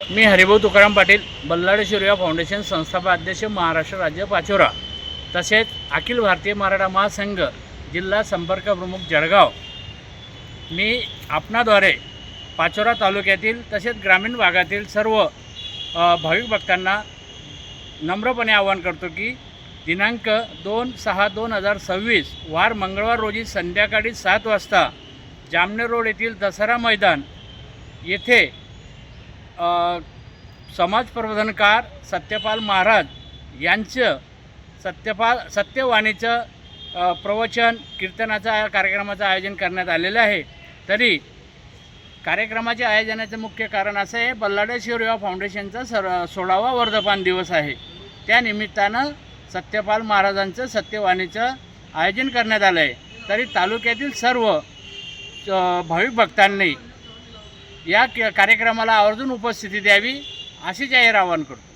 मी Haribhau Tukaram Patil, Ballal Shivraya foundation संस्थापक अध्यक्ष, महाराष्ट्र राज्य पाचोरा, तसेच अखिल भारतीय मराठा महासंघ जिल्हा संपर्क प्रमुख जळगाव। मी आपणाद्वारे पाचोरा तालुक्यातील तसेच ग्रामीण भागातील सर्व भाविक भक्तांना नम्रपणे आवाहन करतो की दिनांक 2/6/2026 वार मंगळवार रोजी संध्याकाळी 7 वाजता जामनेर रोड येथील दसरा मैदान येथे समाज प्रबोधनकार सत्यपाल महाराज यांचं सत्यवाणीचं प्रवचन कीर्तनाचा कार्यक्रमाचं आयोजन करण्यात आलेलं आहे। तरी कार्यक्रमाच्या आयोजनाचं मुख्य कारण असं आहे, बल्लाळ शिवराया फाउंडेशनचा 16वा वर्धापन दिवस आहे। त्या निमित्तानं सत्यपाल महाराजांचं सत्यवाणीचं आयोजन करण्यात आलं आहे। तरी तालुक्यातील सर्व भाविक भक्तांनी या कार्यक्रमाला आवर्जून उपस्थिती द्यावी अशी जाहीर आवाहन करतो।